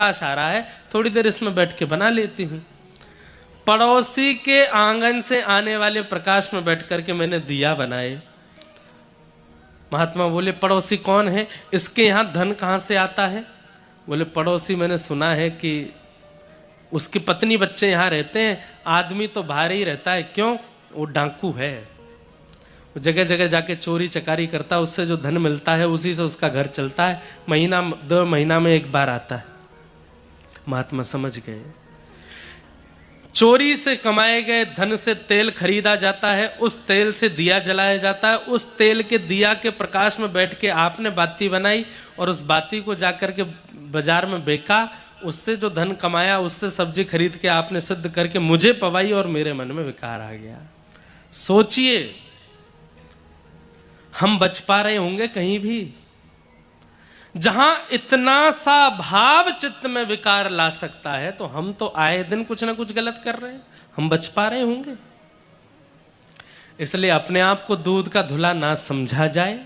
प्रकाश आ रहा है, थोड़ी देर इसमें बैठ के बना लेती हूँ। पड़ोसी के आंगन से आने वाले प्रकाश में बैठ करके मैंने दिया बनाए। महात्मा बोले पड़ोसी कौन है, इसके यहाँ धन कहाँ से आता है? बोले पड़ोसी मैंने सुना है कि उसकी पत्नी बच्चे यहाँ रहते हैं, आदमी तो बाहर ही रहता है। क्यों? वो डाकू है, वो जगह जगह जाके चोरी चकारी करता है, उससे जो धन मिलता है उसी से उसका घर चलता है, महीना 2 महीना में एक बार आता है। महात्मा समझ गए, चोरी से कमाए गए धन से तेल खरीदा जाता है, उस तेल से दिया जलाया जाता है, उस तेल के दिया के प्रकाश में बैठ के आपने बाती बनाई और उस बाती को जाकर के बाजार में बेचा, उससे जो धन कमाया उससे सब्जी खरीद के आपने सिद्ध करके मुझे पवाई और मेरे मन में विकार आ गया। सोचिए हम बच पा रहे होंगे कहीं भी? जहां इतना सा भाव चित्त में विकार ला सकता है तो हम तो आए दिन कुछ ना कुछ गलत कर रहे हैं, हम बच पा रहे होंगे? इसलिए अपने आप को दूध का धुला ना समझा जाए,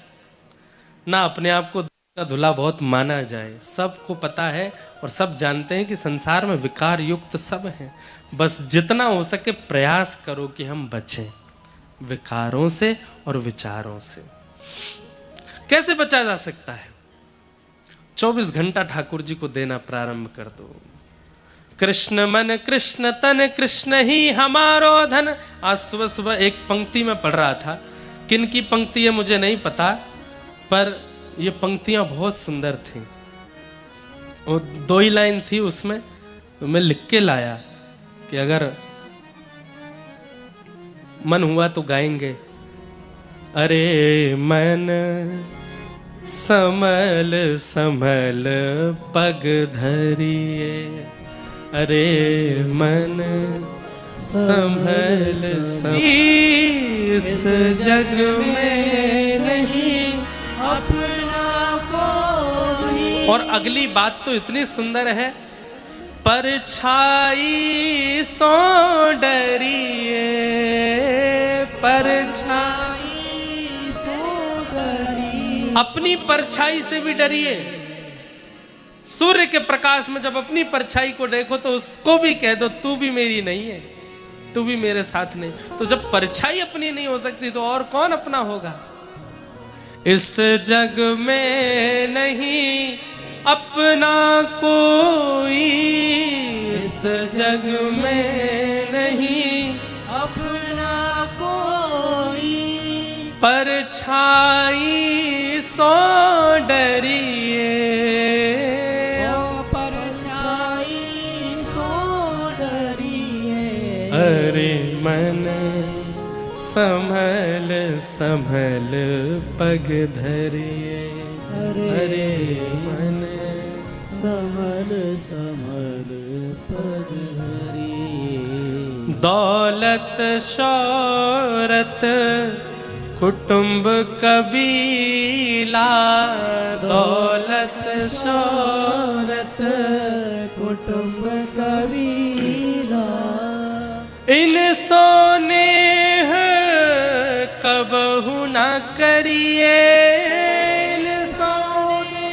ना अपने आप को दूध का धुला बहुत माना जाए। सबको पता है और सब जानते हैं कि संसार में विकार युक्त सब हैं। बस जितना हो सके प्रयास करो कि हम बचें विकारों से और विचारों से। कैसे बचा जा सकता है? 24 घंटा ठाकुर जी को देना प्रारंभ कर दो। कृष्ण मन कृष्ण तन कृष्ण ही हमारो धन। आज सुबह सुबह एक पंक्ति में पढ़ रहा था, किन की पंक्ति है मुझे नहीं पता, पर ये पंक्तियां बहुत सुंदर थी। वो 2 ही लाइन थी उसमें, तो मैं लिख के लाया कि अगर मन हुआ तो गाएंगे। अरे मन समल समल पग धरिए, अरे मन संभल संभल, इस जग में नहीं अपना कोई। और अगली बात तो इतनी सुंदर है, परछाई सो डरिए, परछाई अपनी परछाई से भी डरिए। सूर्य के प्रकाश में जब अपनी परछाई को देखो तो उसको भी कह दो तू भी मेरी नहीं है, तू भी मेरे साथ नहीं। तो जब परछाई अपनी नहीं हो सकती तो और कौन अपना होगा? इस जग में नहीं अपना कोई, इस जग में नहीं अपना कोई, परछाई सो डरिए, परछाई सो डरिए, अरे मन संभल संभल पग धरिए, अरे मन संभल संभल पग धरिए। दौलत शौहरत कुटुंब कबीला, दौलत शौहरत कुटुंब कबीला, इन सोने कबहु न करिए, इन सोने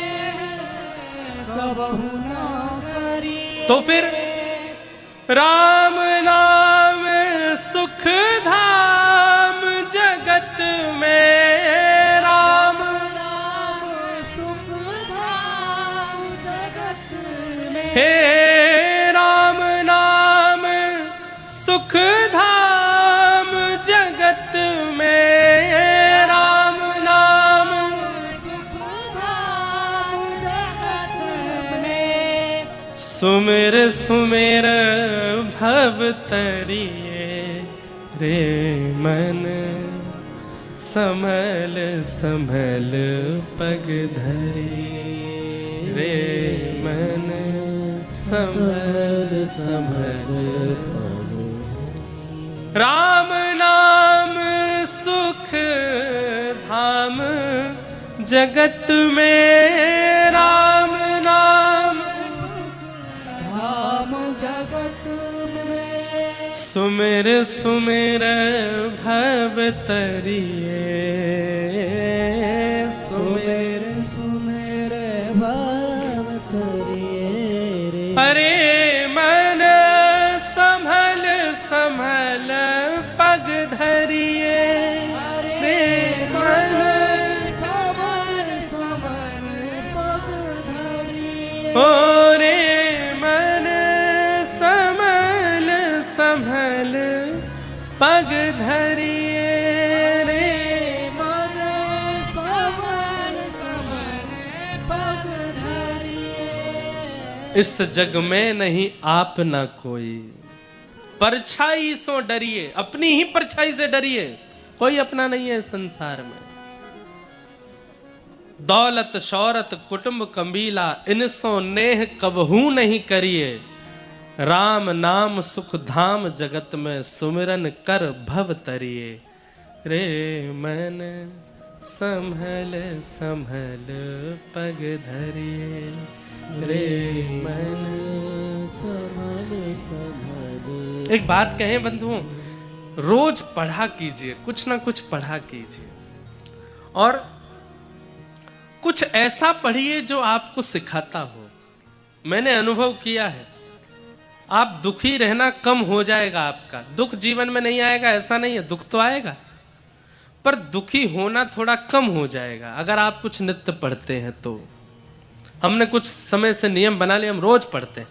कबहु न करिए। तो फिर राम नाम सुख धाम जगत में, राम नाम सुख धाम जगत में, हे राम नाम सुख धाम जगत में, राम नाम सुख धाम जगत में, सुमिर सुमिर भव तरिए, रे मन संभल संभल पग धरिए, रे मन संभल संभल पग। राम नाम सुख धाम जगत में, राम नाम धाम जगत में, सुमिर सुमिर भव तरिए, सुमिर सुमिर भव तरिए, अरे मन संभल संभल पग धरिए, रे मन संभल संभल पग धरिए, ओ रे मन संभल संभल पग धरिए, रे मन संभल संभल पग धरिए। इस जग में नहीं आप ना कोई, परछाई सो डरिए, अपनी ही परछाई से डरिए, कोई अपना नहीं है इस संसार में। दौलत शौरत कुटुंब कबीला इनसो नेह कबहू नहीं करिए, राम नाम सुख धाम जगत में सुमिरन कर भव तरिए, रे मन संभल संभल पग धरिए, रे मन संभल संभल। एक बात कहें बंधुओं, रोज पढ़ा कीजिए, कुछ ना कुछ पढ़ा कीजिए, और कुछ ऐसा पढ़िए जो आपको सिखाता हो। मैंने अनुभव किया है, आप दुखी रहना कम हो जाएगा, आपका दुख जीवन में नहीं आएगा ऐसा नहीं है, दुख तो आएगा, पर दुखी होना थोड़ा कम हो जाएगा अगर आप कुछ नित्य पढ़ते हैं तो। हमने कुछ समय से नियम बना लिया, हम रोज पढ़ते हैं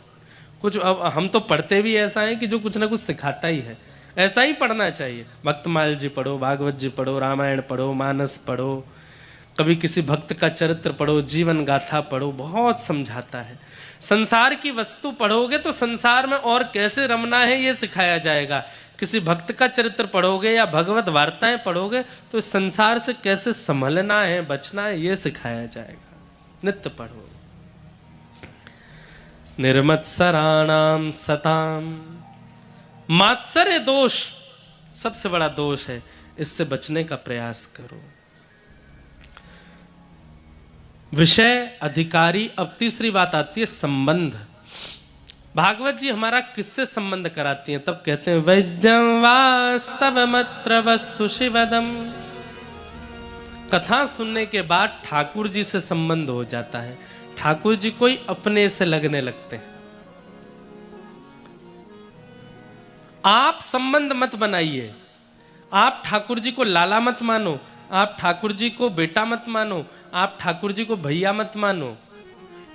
कुछ। अब हम तो पढ़ते भी ऐसा है कि जो कुछ ना कुछ सिखाता ही है, ऐसा ही पढ़ना चाहिए। भक्तमाल जी पढ़ो, भागवत जी पढ़ो, रामायण पढ़ो, मानस पढ़ो, कभी किसी भक्त का चरित्र पढ़ो, जीवन गाथा पढ़ो, बहुत समझाता है। संसार की वस्तु पढ़ोगे तो संसार में और कैसे रमना है ये सिखाया जाएगा। किसी भक्त का चरित्र पढ़ोगे या भगवत वार्ताएं पढ़ोगे तो इस संसार से कैसे संभलना है, बचना है, ये सिखाया जाएगा। नित्य पढ़ो। निर्मत्सराणाम सताम, मात्सर्य दोष सबसे बड़ा दोष है, इससे बचने का प्रयास करो। विषय अधिकारी। अब तीसरी बात आती है संबंध। भागवत जी हमारा किससे संबंध कराती हैं? तब कहते हैं वैद्यम वास्तवमत्र वस्तु शिवदम। कथा सुनने के बाद ठाकुर जी से संबंध हो जाता है, ठाकुर जी कोई अपने से लगने लगते हैं। आप संबंध मत बनाइए, आप ठाकुर जी को लाला मत मानो, आप ठाकुर जी को बेटा मत मानो, आप ठाकुर जी को भैया मत मानो।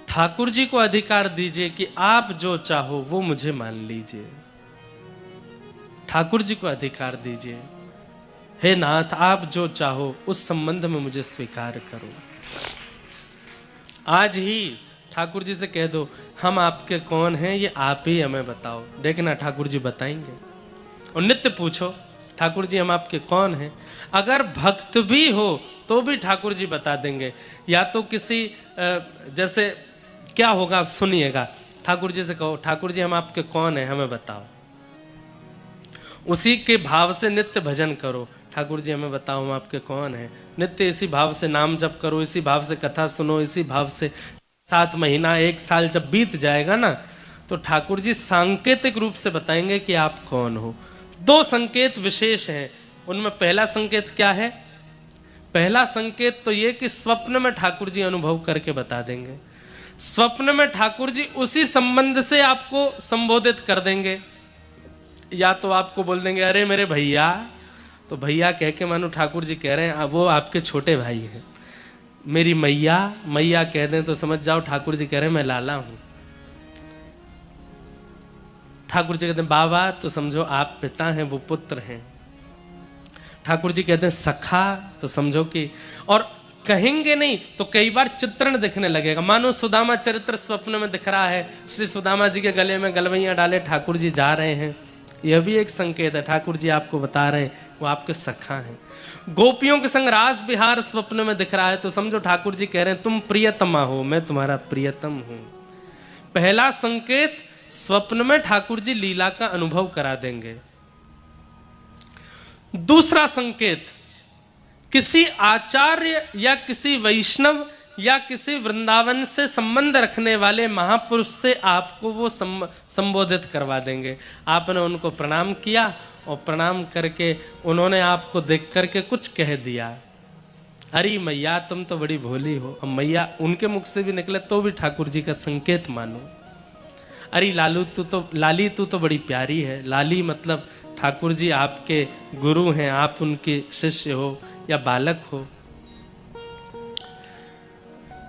ठाकुर जी को अधिकार दीजिए कि आप जो चाहो वो मुझे मान लीजिए। ठाकुर जी को अधिकार दीजिए, हे नाथ आप जो चाहो उस संबंध में मुझे स्वीकार करो। आज ही ठाकुर जी से कह दो हम आपके कौन हैं, ये आप ही हमें बताओ, देखना ठाकुर जी बताएंगे। और नित्य पूछो ठाकुर जी हम आपके कौन हैं। अगर भक्त भी हो तो भी ठाकुर जी बता देंगे। या तो किसी जैसे क्या होगा आप सुनिएगा, ठाकुर जी से कहो ठाकुर जी हम आपके कौन हैं हमें बताओ। उसी के भाव से नित्य भजन करो, ठाकुर जी हमें बताओ हम आपके कौन हैं। नित्य इसी भाव से नाम जप करो, इसी भाव से कथा सुनो, इसी भाव से 7 महीना 1 साल जब बीत जाएगा ना तो ठाकुर जी सांकेतिक रूप से बताएंगे कि आप कौन हो। 2 संकेत विशेष हैं, उनमें पहला संकेत क्या है? पहला संकेत तो ये कि स्वप्न में ठाकुर जी अनुभव करके बता देंगे। स्वप्न में ठाकुर जी उसी संबंध से आपको संबोधित कर देंगे। या तो आपको बोल देंगे अरे मेरे भैया, तो भैया कह के मानो ठाकुर जी कह रहे हैं वो आपके छोटे भाई हैं। मेरी मैया, मैया कह दें तो समझ जाओ ठाकुर जी कह रहे हैं मैं लाला हूं। ठाकुर जी कहते हैं बाबा तो समझो आप पिता हैं, वो पुत्र हैं। ठाकुर जी कहते हैं सखा तो समझो कि, और कहेंगे नहीं तो कई बार चित्रण दिखने लगेगा। मानो सुदामा चरित्र स्वप्न में दिख रहा है, श्री सुदामा जी के गले में गलवैया डाले ठाकुर जी जा रहे हैं, यह भी एक संकेत है। ठाकुर जी आपको बता रहे हैं वो आपके सखा हैं। गोपियों के संग रास विहार स्वप्न में दिख रहा है तो समझो ठाकुर जी कह रहे हैं तुम प्रियतमा हो, मैं तुम्हारा प्रियतम हूं। पहला संकेत स्वप्न में ठाकुर जी लीला का अनुभव करा देंगे। दूसरा संकेत किसी आचार्य या किसी वैष्णव या किसी वृंदावन से संबंध रखने वाले महापुरुष से आपको वो संबोधित करवा देंगे। आपने उनको प्रणाम किया और प्रणाम करके उन्होंने आपको देख करके कुछ कह दिया, अरे मैया तुम तो बड़ी भोली हो। अब मैया उनके मुख से भी निकले तो भी ठाकुर जी का संकेत मानो। अरे लाली तू तो बड़ी प्यारी है। लाली मतलब ठाकुर जी आपके गुरु हैं, आप उनके शिष्य हो या बालक हो।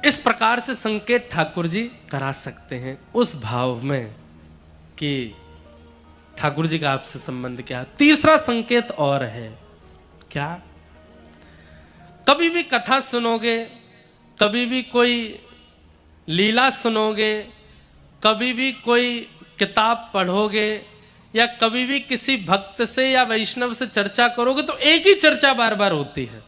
इस प्रकार से संकेत ठाकुर जी करा सकते हैं उस भाव में कि ठाकुर जी का आपसे संबंध क्या। तीसरा संकेत और है क्या, कभी भी कथा सुनोगे, कभी भी कोई लीला सुनोगे, कभी भी कोई किताब पढ़ोगे या कभी भी किसी भक्त से या वैष्णव से चर्चा करोगे तो एक ही चर्चा बार बार होती है।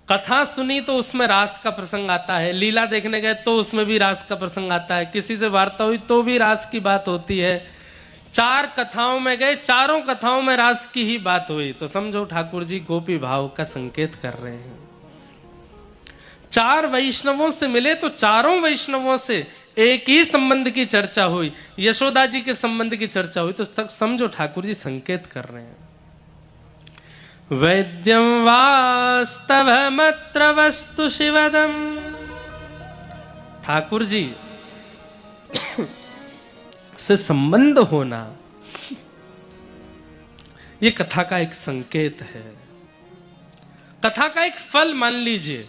कथा सुनी तो उसमें रास का प्रसंग आता है, लीला देखने गए तो उसमें भी रास का प्रसंग आता है, किसी से वार्ता हुई तो भी रास की बात होती है, 4 कथाओं में गए, चारों कथाओं में रास की ही बात हुई। तो समझो ठाकुर जी गोपी भाव का संकेत कर रहे हैं। 4 वैष्णवों से मिले तो चारों वैष्णवों से एक ही संबंध की चर्चा हुई, यशोदा जी के संबंध की चर्चा हुई, तो तक समझो ठाकुर जी संकेत कर रहे हैं। वैद्यं वास्तवमत्र वस्तु शिवदम। ठाकुर जी से संबंध होना ये कथा का एक संकेत है, कथा का एक फल मान लीजिए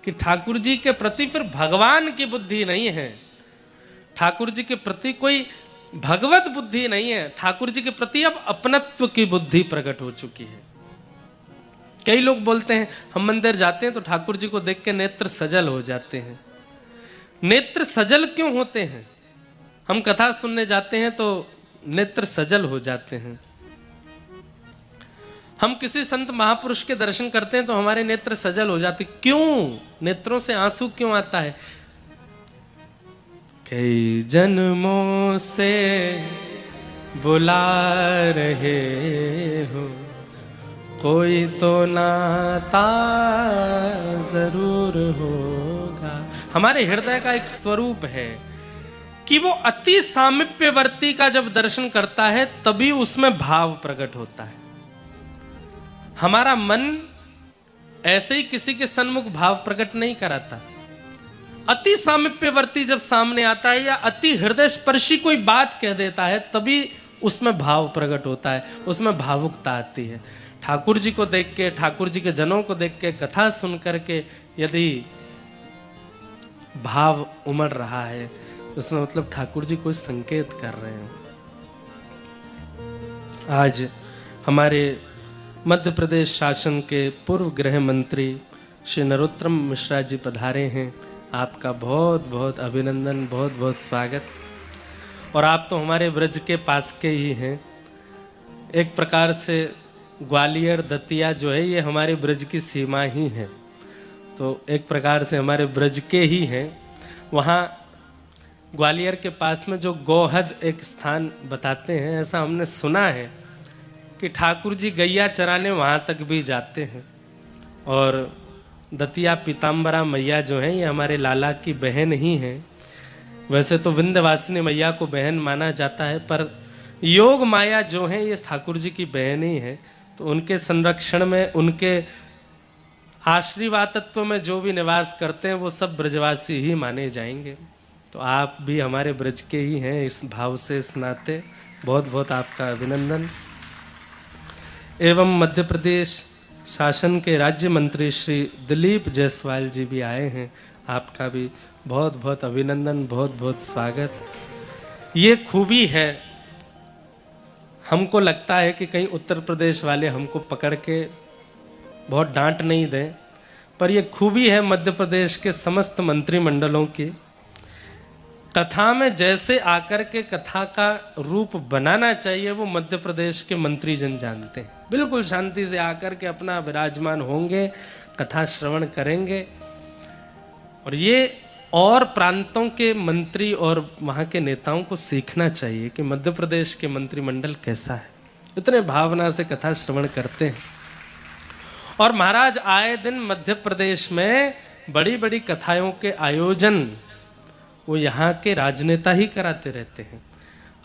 कि ठाकुर जी के प्रति फिर भगवान की बुद्धि नहीं है, ठाकुर जी के प्रति कोई भगवत बुद्धि नहीं है, ठाकुर जी के प्रति अब अपनत्व की बुद्धि प्रकट हो चुकी है। कई लोग बोलते हैं हम मंदिर जाते हैं तो ठाकुर जी को देख के नेत्र सजल हो जाते हैं। नेत्र सजल क्यों होते हैं? हम कथा सुनने जाते हैं तो नेत्र सजल हो जाते हैं। हम किसी संत महापुरुष के दर्शन करते हैं तो हमारे नेत्र सजल हो जाते, क्यों? नेत्रों से आंसू क्यों आता है? कई जन्मों से बुला रहे हो, कोई तो नाता जरूर होगा। हमारे हृदय का एक स्वरूप है कि वो अति सामीप्यवर्ती का जब दर्शन करता है तभी उसमें भाव प्रकट होता है। हमारा मन ऐसे ही किसी के सन्मुख भाव प्रकट नहीं कराता। अति सामीप्यवर्ती जब सामने आता है या अति हृदय स्पर्शी कोई बात कह देता है तभी उसमें भाव प्रकट होता है, उसमें भावुकता आती है। ठाकुर जी को देख के, ठाकुर जी के जनों को देख के, कथा सुन करके यदि भाव उमड़ रहा है उसमें मतलब ठाकुर जी कोई संकेत कर रहे हैं। आज हमारे मध्य प्रदेश शासन के पूर्व गृह मंत्री श्री नरोत्तम मिश्रा जी पधारे हैं। आपका बहुत बहुत अभिनंदन, बहुत बहुत स्वागत। और आप तो हमारे ब्रज के पास के ही हैं। एक प्रकार से ग्वालियर दतिया जो है ये हमारे ब्रज की सीमा ही है, तो एक प्रकार से हमारे ब्रज के ही हैं। वहाँ ग्वालियर के पास में जो गोहद एक स्थान बताते हैं, ऐसा हमने सुना है कि ठाकुर जी गैया चराने वहाँ तक भी जाते हैं। और दतिया पीताम्बरा मैया जो है ये हमारे लाला की बहन ही है। वैसे तो विंध्यवासिनी मैया को बहन माना जाता है, पर योग माया जो है ये ठाकुर जी की बहन ही है। तो उनके संरक्षण में, उनके आशीर्वादत्व में जो भी निवास करते हैं वो सब ब्रजवासी ही माने जाएंगे। तो आप भी हमारे ब्रज के ही हैं, इस भाव से, इस नाते बहुत बहुत आपका अभिनंदन। एवं मध्य प्रदेश शासन के राज्य मंत्री श्री दिलीप जायसवाल जी भी आए हैं। आपका भी बहुत बहुत अभिनंदन, बहुत बहुत स्वागत। ये खूबी है, हमको लगता है कि कहीं उत्तर प्रदेश वाले हमको पकड़ के बहुत डांट नहीं दें, पर यह खूबी है मध्य प्रदेश के समस्त मंत्रिमंडलों की। कथा में जैसे आकर के कथा का रूप बनाना चाहिए वो मध्य प्रदेश के मंत्रीजन जानते हैं। बिल्कुल शांति से आकर के अपना विराजमान होंगे, कथा श्रवण करेंगे। और ये और प्रांतों के मंत्री और वहाँ के नेताओं को सीखना चाहिए कि मध्य प्रदेश के मंत्रिमंडल कैसा है, इतने भावना से कथा श्रवण करते हैं। और महाराज आए दिन मध्य प्रदेश में बड़ी बड़ी कथाओं के आयोजन वो यहाँ के राजनेता ही कराते रहते हैं।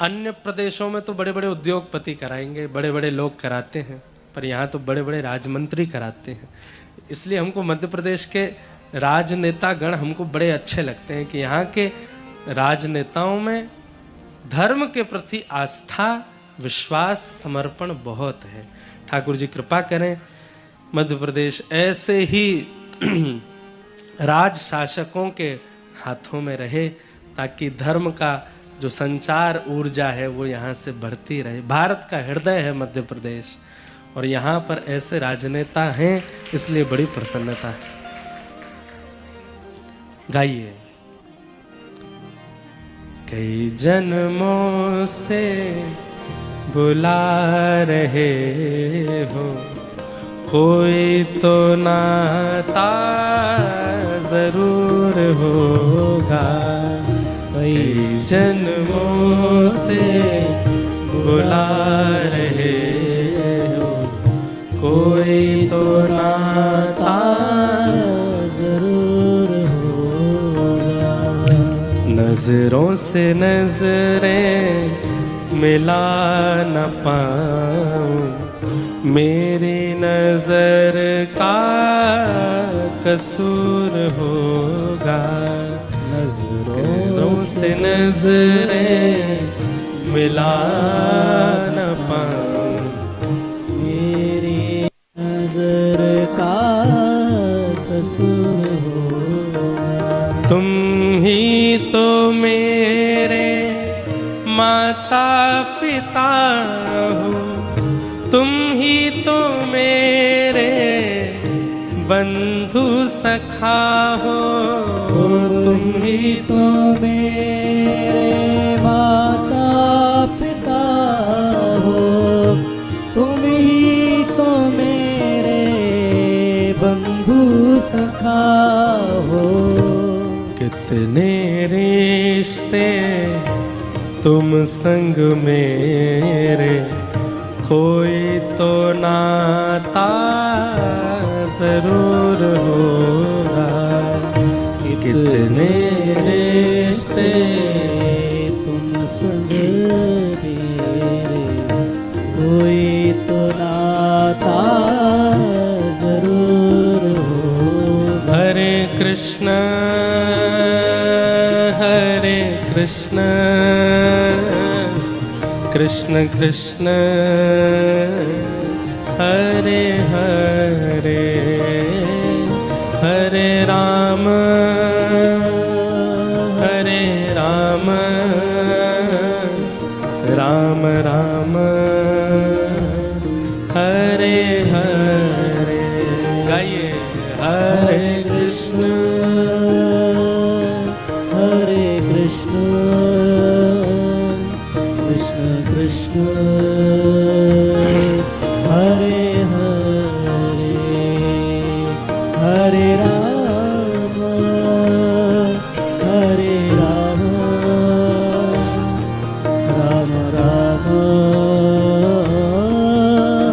अन्य प्रदेशों में तो बड़े बड़े उद्योगपति कराएंगे, बड़े बड़े लोग कराते हैं, पर यहाँ तो बड़े बड़े राजमंत्री कराते हैं। इसलिए हमको मध्य प्रदेश के राजनेता गण हमको बड़े अच्छे लगते हैं कि यहाँ के राजनेताओं में धर्म के प्रति आस्था, विश्वास, समर्पण बहुत है। ठाकुर जी कृपा करें, मध्य प्रदेश ऐसे ही राज शासकों के हाथों में रहे, ताकि धर्म का जो संचार ऊर्जा है वो यहाँ से बढ़ती रहे। भारत का हृदय है मध्य प्रदेश, और यहाँ पर ऐसे राजनेता हैं, इसलिए बड़ी प्रसन्नता है। गाइए। कई जन्मों से बुला रहे हो, कोई तो नाता जरूर होगा। कई जन्मों से बुला रहे हो, कोई तो नाता जरूर होगा। नजरों से नजरें मिला न पाऊं, मेरी नजर का कसूर होगा। नजरों से नजरें मिला न पाऊं, मेरी नजर का कसूर होगा। तुम ही तो मेरे माता पिता हो, तुम ही तो मेरे बंधु सखा हो, तुम ही तो मेरे माता पिता हो, तुम ही तो मेरे बंधु सखा हो। कितने रिश्ते तुम संग मेरे, कोई तो नाता जरूर होगा। कितने रिश्ते तुम संग मेरे, कोई तो नाता जरूर होगा। हरे कृष्ण कृष्ण कृष्ण हरे हरे, हरे राम राम राम हरे हरे। गाइए। हरे कृष्ण कृष्ण कृष्ण हरे हरे, हरे राम राम राम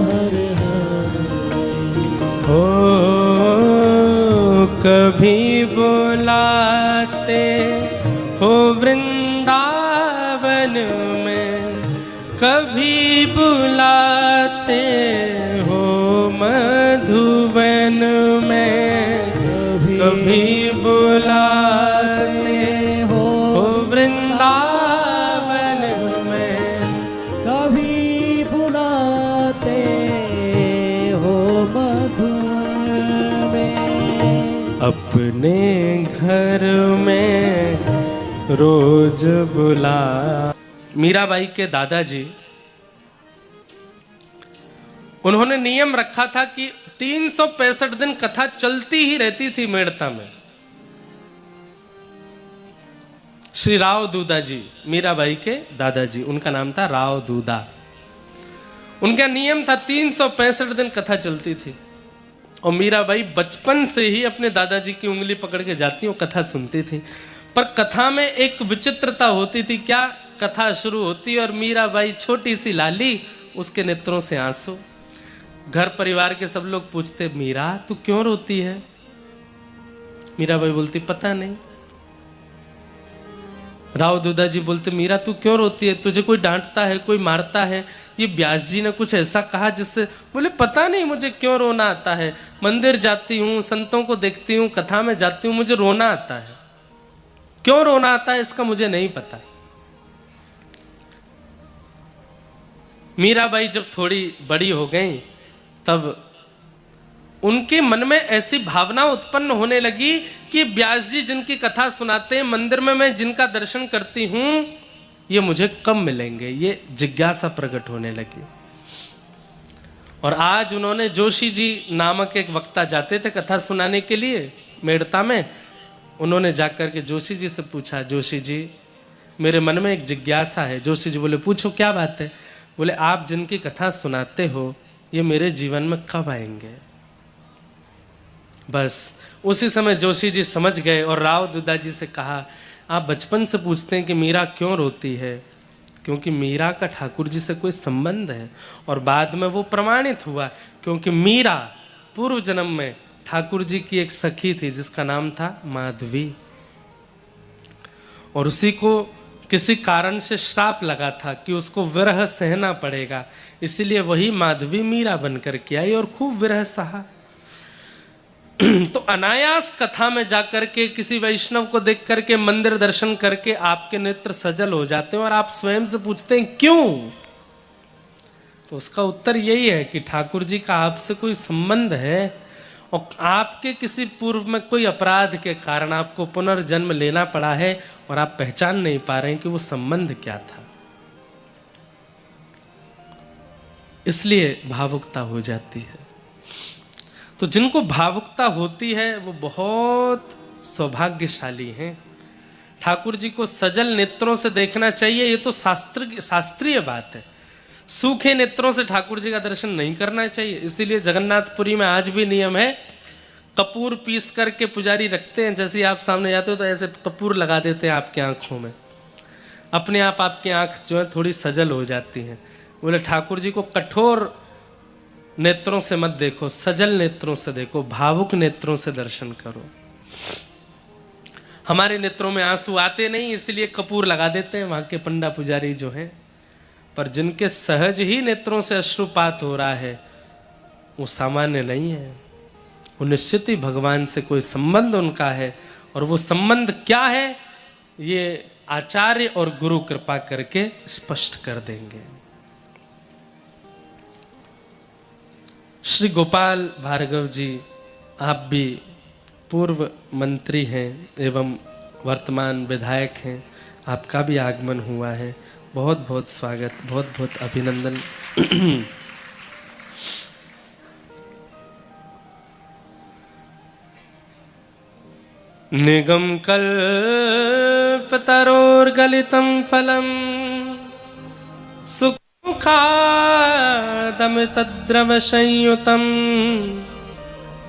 हरे हरे। हो कभी बुलाते हो वृंदावन में, कभी बुलाते हो मधुबन में, कभी बुलाते हो वृंदावन में, कभी बुलाते हो मधुबन में। अपने घर में रोज बुला। मीराबाई के दादाजी, उन्होंने नियम रखा था कि 365 दिन कथा चलती ही रहती थी मेड़ता में। श्री राव दूदा जी, मीराबाई के दादाजी, उनका नाम था राव दूदा। उनका नियम था 365 दिन कथा चलती थी, और मीराबाई बचपन से ही अपने दादाजी की उंगली पकड़ के जाती और कथा सुनती थी। पर कथा में एक विचित्रता होती थी। क्या? कथा शुरू होती और मीराबाई छोटी सी लाली, उसके नेत्रों से आंसू। घर परिवार के सब लोग पूछते, मीरा तू क्यों रोती है? मीराबाई बोलती, पता नहीं। राव दूदा जी बोलते, मीरा तू क्यों रोती है? तुझे कोई डांटता है, कोई मारता है? ये व्यास जी ने कुछ ऐसा कहा जिससे? बोले, पता नहीं मुझे क्यों रोना आता है। मंदिर जाती हूँ, संतों को देखती हूँ, कथा में जाती हूँ, मुझे रोना आता है। क्यों रोना आता है इसका मुझे नहीं पता। मीराबाई जब थोड़ी बड़ी हो गई तब उनके मन में ऐसी भावना उत्पन्न होने लगी कि व्यास जी जिनकी कथा सुनाते हैं, मंदिर में मैं जिनका दर्शन करती हूं, ये मुझे कब मिलेंगे, ये जिज्ञासा प्रकट होने लगी। और आज उन्होंने, जोशी जी नामक एक वक्ता जाते थे कथा सुनाने के लिए मेड़ता में, उन्होंने जाकर के जोशी जी से पूछा, जोशी जी मेरे मन में एक जिज्ञासा है। जोशी जी बोले, पूछो क्या बात है। बोले, आप जिनकी कथा सुनाते हो ये मेरे जीवन में कब आएंगे। बस उसी समय जोशी जी समझ गए और राव दुदा जी से कहा, आप बचपन से पूछते हैं कि मीरा क्यों रोती है, क्योंकि मीरा का ठाकुर जी से कोई संबंध है। और बाद में वो प्रमाणित हुआ, क्योंकि मीरा पूर्व जन्म में ठाकुर जी की एक सखी थी जिसका नाम था माधवी, और उसी को किसी कारण से श्राप लगा था कि उसको विरह सहना पड़ेगा, इसीलिए वही माधवी मीरा बनकर के आई और खूब विरह सहा। तो अनायास कथा में जाकर के किसी वैष्णव को देख करके, मंदिर दर्शन करके आपके नेत्र सजल हो जाते हैं और आप स्वयं से पूछते हैं क्यों। तो उसका उत्तर यही है कि ठाकुर जी का आपसे कोई संबंध है और आपके किसी पूर्व में कोई अपराध के कारण आपको पुनर्जन्म लेना पड़ा है और आप पहचान नहीं पा रहे हैं कि वो संबंध क्या था, इसलिए भावुकता हो जाती है। तो जिनको भावुकता होती है वो बहुत सौभाग्यशाली हैं। ठाकुर जी को सजल नेत्रों से देखना चाहिए, ये तो शास्त्रीय बात है। सूखे नेत्रों से ठाकुर जी का दर्शन नहीं करना चाहिए। इसीलिए जगन्नाथपुरी में आज भी नियम है, कपूर पीस करके पुजारी रखते हैं, जैसे आप सामने जाते हो तो ऐसे कपूर लगा देते हैं आपकी आंखों में, अपने आप आपकी आंख जो है थोड़ी सजल हो जाती है। बोले ठाकुर जी को कठोर नेत्रों से मत देखो, सजल नेत्रों से देखो, भावुक नेत्रों से दर्शन करो। हमारे नेत्रों में आंसू आते नहीं, इसलिए कपूर लगा देते हैं वहां के पंडा पुजारी जो हैं, पर जिनके सहज ही नेत्रों से अश्रुपात हो रहा है वो सामान्य नहीं है, वो निश्चित ही भगवान से कोई संबंध उनका है। और वो संबंध क्या है ये आचार्य और गुरु कृपा करके स्पष्ट कर देंगे। श्री गोपाल भार्गव जी, आप भी पूर्व मंत्री हैं एवं वर्तमान विधायक हैं, आपका भी आगमन हुआ है, बहुत बहुत स्वागत, बहुत बहुत अभिनंदन। निगम कल्पतरोर्गलितं फलम् सुखादमितद्रव संयुतं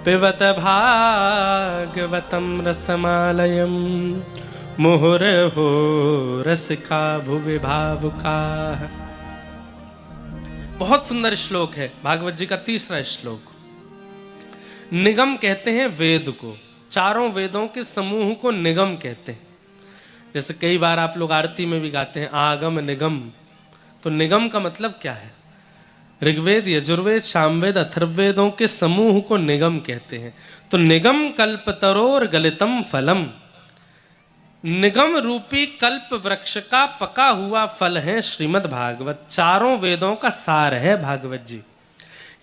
पिबत भागवतं रसमालयं मुहुर्हो रसिका भुवि भावुकाः। बहुत सुंदर श्लोक है, भागवत जी का तीसरा श्लोक। निगम कहते हैं वेद को, चारों वेदों के समूह को निगम कहते हैं। जैसे कई बार आप लोग आरती में भी गाते हैं आगम निगम, तो निगम का मतलब क्या है? ऋग्वेद, यजुर्वेद, सामवेद, अथर्ववेदों के समूह को निगम कहते हैं। तो निगम कल्पतरोर गलितम फलम, निगम रूपी कल्प वृक्ष का पका हुआ फल है श्रीमद् भागवत। चारों वेदों का सार है भागवत जी।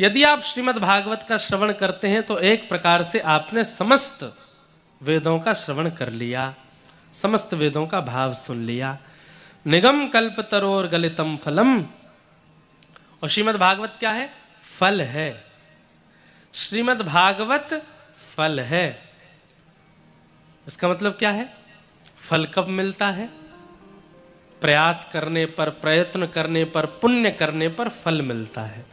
यदि आप श्रीमद् भागवत का श्रवण करते हैं तो एक प्रकार से आपने समस्त वेदों का श्रवण कर लिया, समस्त वेदों का भाव सुन लिया। निगम कल्पतरोर गलितम फलम, और श्रीमद् भागवत क्या है? फल है। श्रीमद् भागवत फल है। इसका मतलब क्या है? फल कब मिलता है? प्रयास करने पर, प्रयत्न करने पर, पुण्य करने पर फल मिलता है।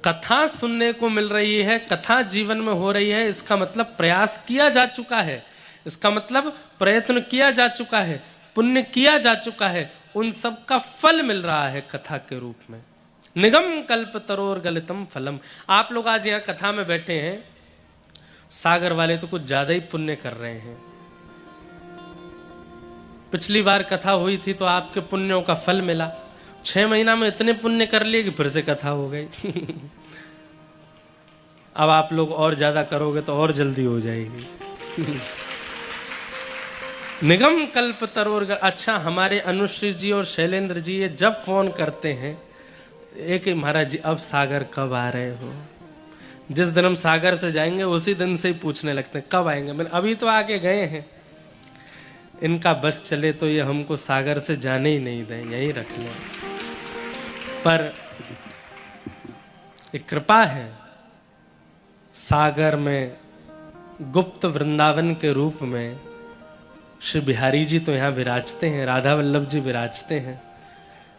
कथा सुनने को मिल रही है, कथा जीवन में हो रही है, इसका मतलब प्रयास किया जा चुका है, इसका मतलब प्रयत्न किया जा चुका है, पुण्य किया जा चुका है, उन सब का फल मिल रहा है कथा के रूप में। निगम कल्पतरोर गलितम फलम। आप लोग आज यहाँ कथा में बैठे हैं, सागर वाले तो कुछ ज्यादा ही पुण्य कर रहे हैं। पिछली बार कथा हुई थी तो आपके पुण्यों का फल मिला, 6 महीना में इतने पुण्य कर लिए कि फिर से कथा हो गई। अब आप लोग और ज्यादा करोगे तो और जल्दी हो जाएगी। निगम कल्पतरोर। अच्छा, हमारे अनुश्री जी और शैलेंद्र जी ये जब फोन करते हैं एक ही महाराज जी अब सागर कब आ रहे हो? जिस दिन हम सागर से जाएंगे उसी दिन से ही पूछने लगते हैं कब आएंगे। मैंने अभी तो आके गए हैं। इनका बस चले तो ये हमको सागर से जाने ही नहीं दें, यहीं रख लें। पर एक कृपा है, सागर में गुप्त वृंदावन के रूप में श्री बिहारी जी तो यहाँ विराजते हैं, राधा वल्लभ जी विराजते हैं,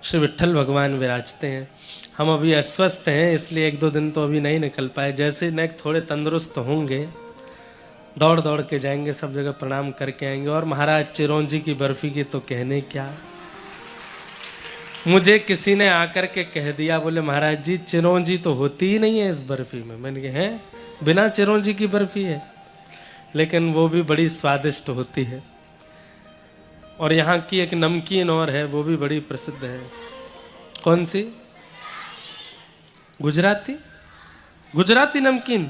श्री विट्ठल भगवान विराजते हैं। हम अभी अस्वस्थ हैं इसलिए 1-2 दिन तो अभी नहीं निकल पाए। जैसे नेक थोड़े तंदुरुस्त होंगे दौड़ दौड़ के जाएंगे, सब जगह प्रणाम करके आएंगे। और महाराज चिरौंजी की बर्फी की तो कहने क्या, मुझे किसी ने आकर के कह दिया, बोले महाराज जी चिरौंजी तो होती ही नहीं है इस बर्फी में। मैंने कहा है बिना चिरौंजी की बर्फी है, लेकिन वो भी बड़ी स्वादिष्ट होती है। और यहाँ की एक नमकीन और है वो भी बड़ी प्रसिद्ध है। कौन सी? गुजराती, गुजराती नमकीन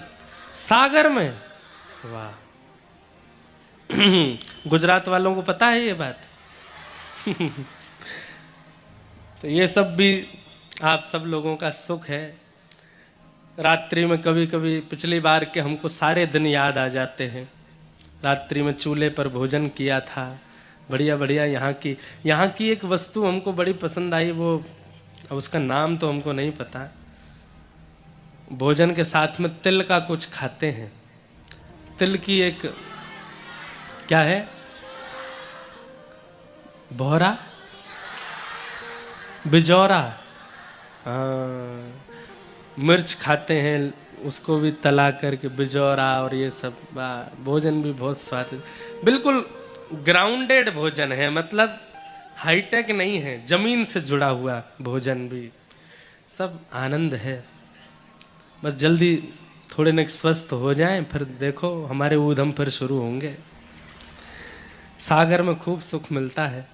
सागर में। वाह गुजरात वालों को पता है ये बात। तो ये सब भी आप सब लोगों का सुख है। रात्रि में कभी कभी पिछली बार के हमको सारे दिन याद आ जाते हैं। रात्रि में चूल्हे पर भोजन किया था, बढ़िया बढ़िया। यहाँ की एक वस्तु हमको बड़ी पसंद आई, वो अब उसका नाम तो हमको नहीं पता। भोजन के साथ में तिल का कुछ खाते हैं। तिल की एक क्या है, बोहरा, बिजौरा, मिर्च खाते हैं, उसको भी तला करके बिजौरा। और ये सब भोजन भी बहुत स्वादिष्ट, बिल्कुल ग्राउंडेड भोजन है, मतलब हाईटेक नहीं है, जमीन से जुड़ा हुआ भोजन भी। सब आनंद है। बस जल्दी थोड़े न स्वस्थ हो जाएं, फिर देखो हमारे ऊधम फिर शुरू होंगे। सागर में खूब सुख मिलता है।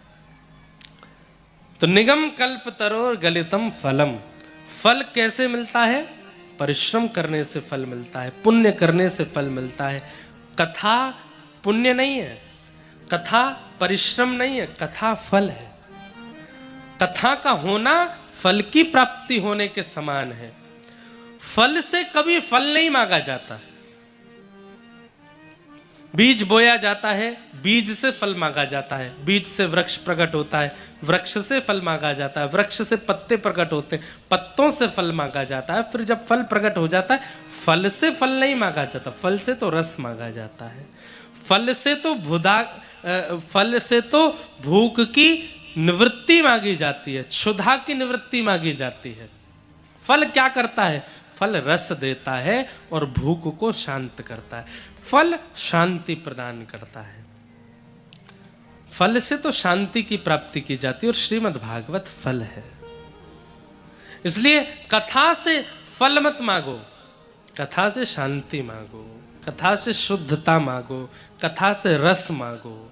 तो निगम कल्प तरो गलितम फलम, फल कैसे मिलता है? परिश्रम करने से फल मिलता है, पुण्य करने से फल मिलता है। कथा पुण्य नहीं है, कथा परिश्रम नहीं है, कथा फल है। कथा का होना फल की प्राप्ति होने के समान है। फल से कभी फल नहीं मांगा जाता। बीज बोया जाता है, बीज से फल मांगा जाता है। बीज से वृक्ष प्रकट होता है, वृक्ष से फल मांगा जाता है। वृक्ष से पत्ते प्रकट होते हैं, पत्तों से फल मांगा जाता है। फिर जब फल प्रकट हो जाता है, फल से फल नहीं मांगा जाता, फल से तो रस मांगा जाता है। फल से तो भूख की निवृत्ति मांगी जाती है, क्षुधा की निवृत्ति मांगी जाती है। फल क्या करता है? फल रस देता है और भूख को शांत करता है। फल शांति प्रदान करता है। फल से तो शांति की प्राप्ति की जाती है, और श्रीमद् भागवत फल है। इसलिए कथा से फल मत मांगो, कथा से शांति मांगो, कथा से शुद्धता मांगो, कथा से रस मांगो।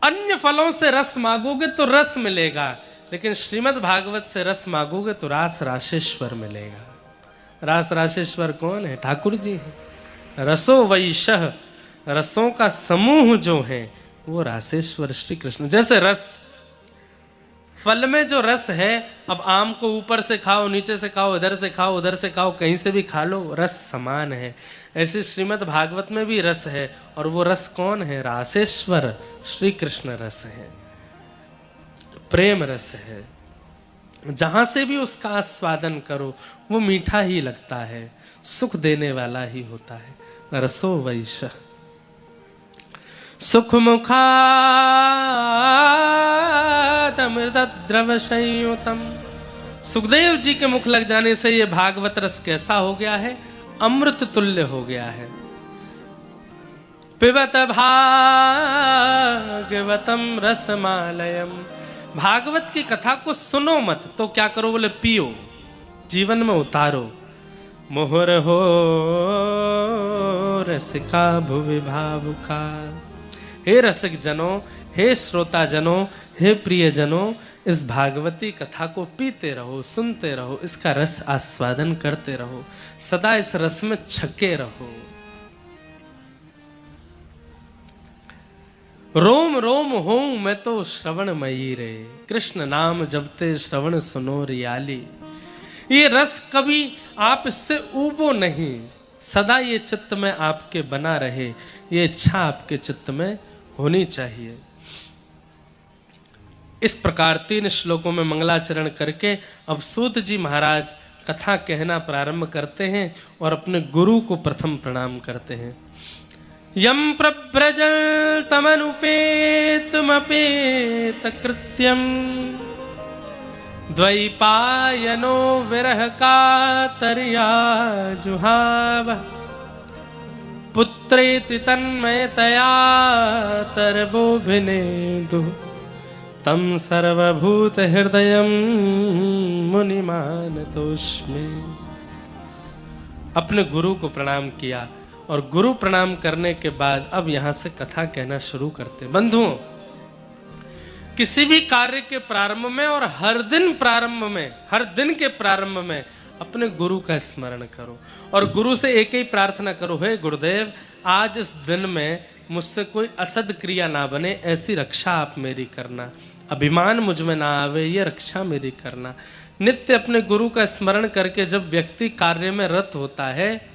अन्य फलों से रस मांगोगे तो रस मिलेगा, लेकिन श्रीमद् भागवत से रस मांगोगे तो रास राशेश्वर मिलेगा। रास राशेश्वर कौन है? ठाकुर जी है। रसो वैशः, रसों का समूह जो है वो रासेश्वर श्री कृष्ण। जैसे रस, फल में जो रस है, अब आम को ऊपर से खाओ, नीचे से खाओ, इधर से खाओ, उधर से खाओ, कहीं से भी खा लो, रस समान है। ऐसे श्रीमद् भागवत में भी रस है, और वो रस कौन है? रासेश्वर श्री कृष्ण रस है, प्रेम रस है। जहां से भी उसका आस्वादन करो वो मीठा ही लगता है, सुख देने वाला ही होता है। रसो वैशः सुख मुखादमृतद्रव संयुतम। सुखदेव जी के मुख लग जाने से ये भागवत रस कैसा हो गया है? अमृत तुल्य हो गया है। पिबत भागवतम रसमालयम। भागवत की कथा को सुनो मत तो क्या करो? बोले पियो, जीवन में उतारो। मोहर हो रसिका भुवि भावुका। हे रसिक जनों, हे श्रोता जनों, हे प्रिय जनों, इस भागवती कथा को पीते रहो, सुनते रहो, इसका रस आस्वादन करते रहो, सदा इस रस में छके रहो। रोम रोम हूं मैं तो श्रवण मयी रे, कृष्ण नाम जपते श्रवण सुनो रियाली। ये रस कभी आप इससे ऊबो नहीं, सदा ये चित्त में आपके बना रहे, ये इच्छा आपके चित्त में होनी चाहिए। इस प्रकार 3 श्लोकों में मंगलाचरण करके अब सूत जी महाराज कथा कहना प्रारंभ करते हैं और अपने गुरु को प्रथम प्रणाम करते हैं। यम प्रव्रजल तमनुपेतमपेत कृत्यम, द्वैपायनो विरह कातर्या जुहाव, पुत्रेति तन्मयतया तरबोभिनेदु, तम सर्वभूत हृदयम मुनिमानतोस्मि। अपने गुरु को प्रणाम किया और गुरु प्रणाम करने के बाद अब यहां से कथा कहना शुरू करते। बंधुओं, किसी भी कार्य के प्रारंभ में और हर दिन प्रारंभ में, हर दिन के प्रारंभ में अपने गुरु का स्मरण करो और गुरु से एक ही प्रार्थना करो, हे गुरुदेव, आज इस दिन में मुझसे कोई असद क्रिया ना बने, ऐसी रक्षा आप मेरी करना, अभिमान मुझ में ना आवे, ये रक्षा मेरी करना। नित्य अपने गुरु का स्मरण करके जब व्यक्ति कार्य में रत होता है,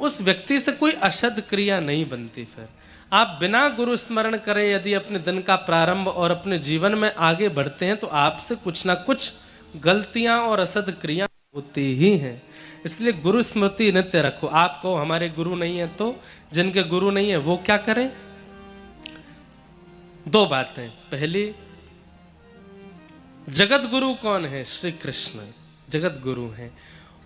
उस व्यक्ति से कोई अशद क्रिया नहीं बनती। फिर आप बिना गुरु स्मरण करे यदि अपने दिन का प्रारंभ और अपने जीवन में आगे बढ़ते हैं तो आपसे कुछ ना कुछ गलतियां और असद क्रिया होती ही हैं। इसलिए गुरु स्मृति नित्य रखो। आपको हमारे गुरु नहीं है तो जिनके गुरु नहीं है वो क्या करें? 2 बातें। पहली, जगत गुरु कौन है? श्री कृष्ण जगत गुरु हैं।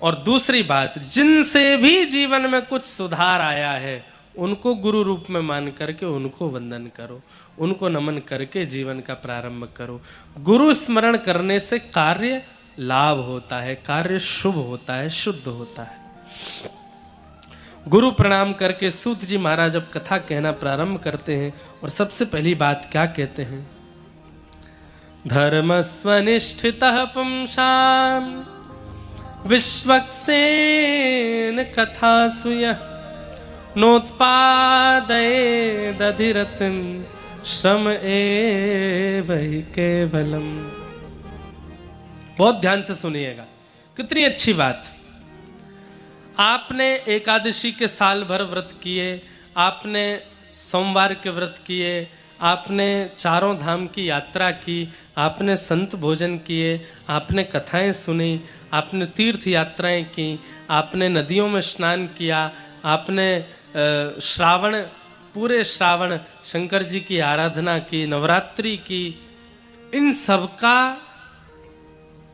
और दूसरी बात, जिनसे भी जीवन में कुछ सुधार आया है उनको गुरु रूप में मान करके उनको वंदन करो, उनको नमन करके जीवन का प्रारंभ करो। गुरु स्मरण करने से कार्य लाभ होता है, कार्य शुभ होता है, शुद्ध होता है। गुरु प्रणाम करके सूत जी महाराज अब कथा कहना प्रारंभ करते हैं और सबसे पहली बात क्या कहते हैं? धर्मस्वनिष्ठितः पुंसाम विश्वक्सेन कथासु यः नोत्पादयेदधिरतिं श्रम एव हि केवलम्। बहुत ध्यान से सुनिएगा, कितनी अच्छी बात। आपने एकादशी के साल भर व्रत किए, आपने सोमवार के व्रत किए, आपने चारों धाम की यात्रा की, आपने संत भोजन किए, आपने कथाएं सुनी, आपने तीर्थ यात्राएं की, आपने नदियों में स्नान किया, आपने श्रावण, पूरे श्रावण शंकर जी की आराधना की, नवरात्रि की। इन सब का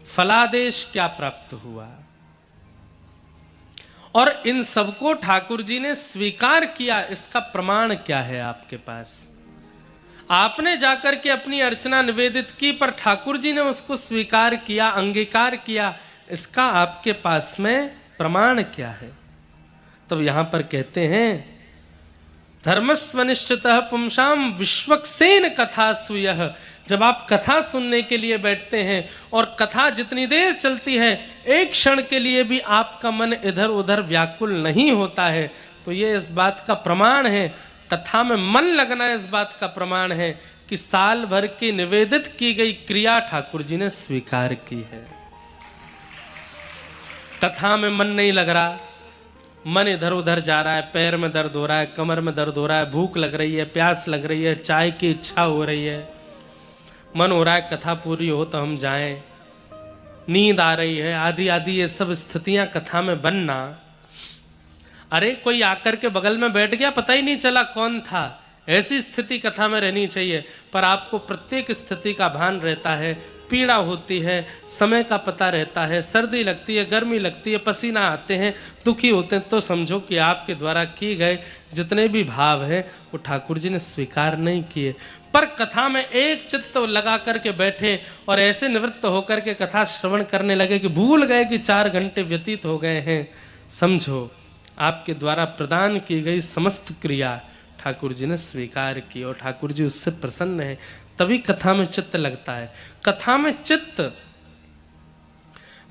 फलादेश क्या प्राप्त हुआ? और इन सबको ठाकुर जी ने स्वीकार किया, इसका प्रमाण क्या है आपके पास? आपने जाकर के अपनी अर्चना निवेदित की पर ठाकुर जी ने उसको स्वीकार किया, अंगीकार किया, इसका आपके पास में प्रमाण क्या है? तब यहां पर कहते हैं, धर्मस्वनिष्ठितः पुंसाम विश्वक्सेन कथासु यः। जब आप कथा सुनने के लिए बैठते हैं और कथा जितनी देर चलती है, एक क्षण के लिए भी आपका मन इधर उधर व्याकुल नहीं होता है, तो ये इस बात का प्रमाण है, कथा में मन लगना इस बात का प्रमाण है कि साल भर की निवेदित की गई क्रिया ठाकुर जी ने स्वीकार की है। कथा में मन नहीं लग रहा, मन इधर उधर जा रहा है, पैर में दर्द हो रहा है, कमर में दर्द हो रहा है, भूख लग रही है, प्यास लग रही है, चाय की इच्छा हो रही है, मन हो रहा है कथा पूरी हो तो हम जाएं, नींद आ रही है, आदि आदि ये सब स्थितियां कथा में बनना। अरे कोई आकर के बगल में बैठ गया, पता ही नहीं चला कौन था, ऐसी स्थिति कथा में रहनी चाहिए। पर आपको प्रत्येक स्थिति का भान रहता है, पीड़ा होती है, समय का पता रहता है, सर्दी लगती है, गर्मी लगती है, पसीना आते हैं, दुखी होते हैं, तो समझो कि आपके द्वारा किए गए जितने भी भाव हैं वो ठाकुर जी ने स्वीकार नहीं किए। पर कथा में एक चित्त लगा करके बैठे और ऐसे निवृत्त होकर के कथा श्रवण करने लगे कि भूल गए कि 4 घंटे व्यतीत हो गए हैं। समझो आपके द्वारा प्रदान की गई समस्त क्रिया ठाकुर जी ने स्वीकार की और ठाकुर जी उससे प्रसन्न है, तभी कथा में चित्त लगता है। कथा में चित्त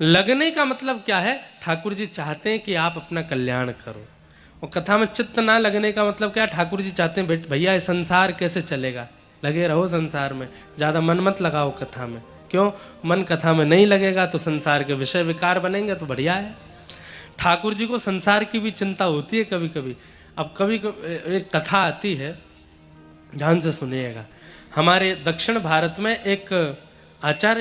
लगने का मतलब क्या है? ठाकुर जी चाहते हैं कि आप अपना कल्याण करो और कथा में चित्त ना लगने का मतलब क्या, ठाकुर जी चाहते हैं भैया ये संसार कैसे चलेगा, लगे रहो संसार में, ज़्यादा मन मत लगाओ कथा में। क्यों? मन कथा में नहीं लगेगा तो संसार के विषय विकार बनेंगे तो बढ़िया है। ठाकुर जी को संसार की भी चिंता होती है कभी कभी। अब कभी एक कथा आती है, ध्यान से सुनिएगा। हमारे दक्षिण भारत में एक आचार्य